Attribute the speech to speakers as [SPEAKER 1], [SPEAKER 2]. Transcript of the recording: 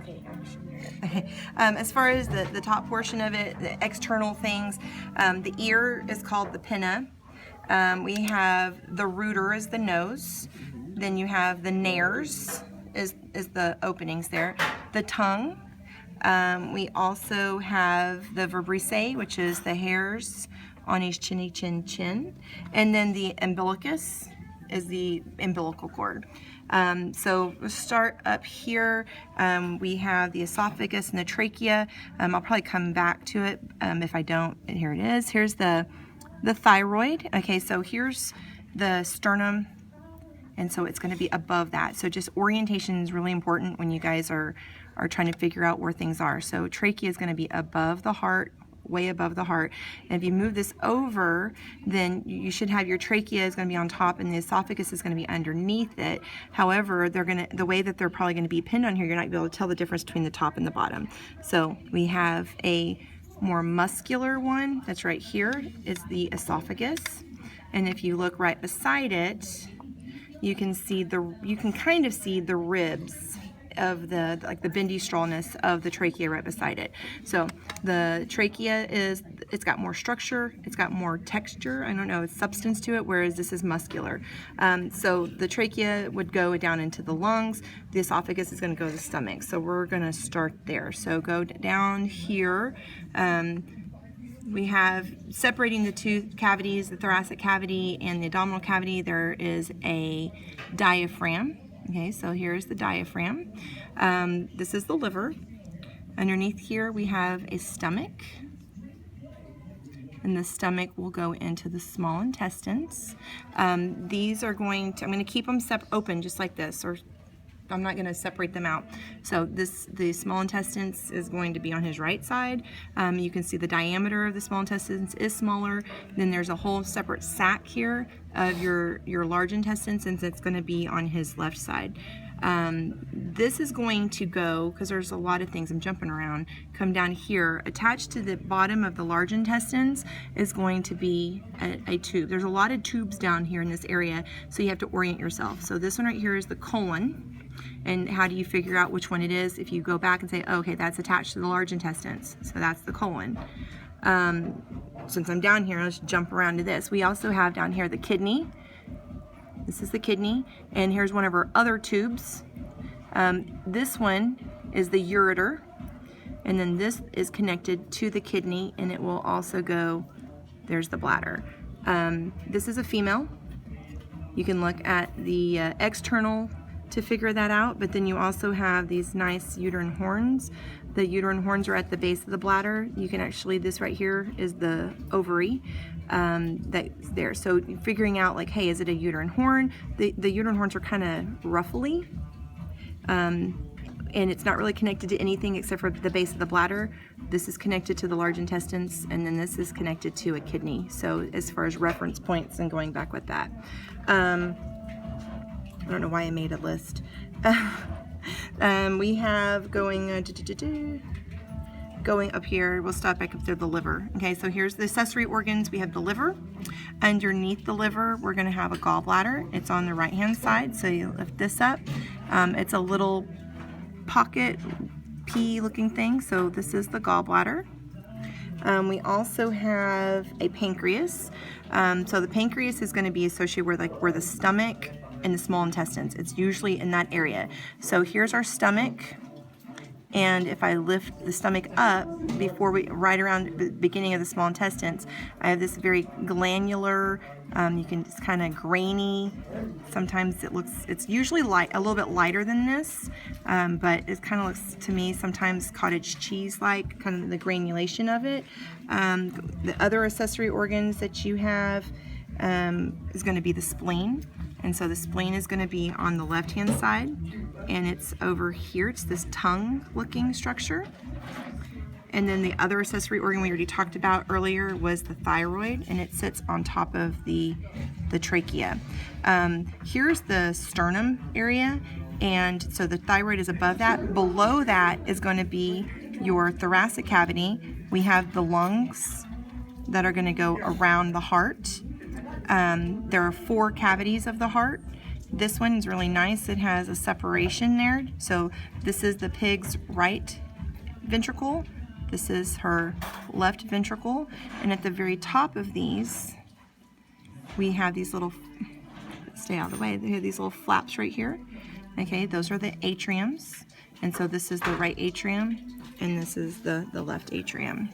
[SPEAKER 1] Okay,
[SPEAKER 2] Okay. As far as the top portion of it, the external things, the ear is called the pinna. We have the rooter is the nose. Then you have the nares is the openings there. The tongue. We also have the vibrissae, which is the hairs on each chinny chin. And then the umbilicus is the umbilical cord. So we'll start up here. We have the esophagus and the trachea. I'll probably come back to it if I don't. And here it is. Here's the thyroid. Okay, so here's the sternum, and so it's going to be above that. So just orientation is really important when you guys are trying to figure out where things are. So trachea is going to be above the heart, way above the heart. And if you move this over, then you should have your trachea is going to be on top and the esophagus is going to be underneath it. However, the way that they're probably going to be pinned on here, you're not going to be able to tell the difference between the top and the bottom. So we have a more muscular one that's right here is the esophagus. And if you look right beside it, you can kind of see the ribs of the bendy strawnness of the trachea right beside it. So the trachea it's got more structure, it's got more texture, I don't know, it's substance to it, whereas this is muscular. So the trachea would go down into the lungs, the esophagus is going to go to the stomach. So we're going to start there. So go down here. We have separating the two cavities, the thoracic cavity and the abdominal cavity, there is a diaphragm. Okay, so here's the diaphragm. This is the liver. Underneath here we have a stomach. And the stomach will go into the small intestines. These are I'm going to keep them open just like this, or I'm not going to separate them out. So the small intestines is going to be on his right side. You can see the diameter of the small intestines is smaller. Then there's a whole separate sac here of your large intestines, since it's going to be on his left side. This is going to go, because there's a lot of things, I'm jumping around, come down here. Attached to the bottom of the large intestines is going to be a tube. There's a lot of tubes down here in this area, so you have to orient yourself. So this one right here is the colon. And how do you figure out which one it is? If you go back and say, oh, okay, that's attached to the large intestines, so that's the colon. Since I'm down here, let's jump around to this. We also have down here the kidney. This is the kidney, and here's one of our other tubes. This one is the ureter, and then this is connected to the kidney, and it will also go, there's the bladder. This is a female. You can look at the external to figure that out, but then you also have these nice uterine horns. The uterine horns are at the base of the bladder. You can actually, this right here is the ovary that's there. So figuring out like, hey, is it a uterine horn? The uterine horns are kind of ruffly, and it's not really connected to anything except for the base of the bladder. This is connected to the large intestines, and then this is connected to a kidney. So as far as reference points and going back with that. I don't know why I made a list. We have going up here, we'll stop back up to the liver. Okay, so here's the accessory organs. We have the liver. Underneath the liver, we're going to have a gallbladder. It's on the right-hand side, so you lift this up. It's a little pocket pea-looking thing, so this is the gallbladder. We also have a pancreas. So the pancreas is going to be associated with where the stomach and the small intestines. It's usually in that area. So here's our stomach, and if I lift the stomach up right around the beginning of the small intestines, I have this very glandular, it's kind of grainy. Sometimes it's usually a little bit lighter than this, but it kind of looks to me sometimes cottage cheese-like, kind of the granulation of it. The other accessory organs that you have is going to be the spleen. And so the spleen is going to be on the left-hand side, and it's over here. It's this tongue-looking structure. And then the other accessory organ we already talked about earlier was the thyroid, and it sits on top of the trachea. Here's the sternum area, and so the thyroid is above that. Below that is going to be your thoracic cavity. We have the lungs that are going to go around the heart. There are 4 cavities of the heart, This one is really nice. It has a separation there. So this is the pig's right ventricle. This is her left ventricle. And at the very top of these, we have these little, stay out of the way, they have these little flaps right here. Okay, those are the atriums. And so this is the right atrium, and this is the left atrium.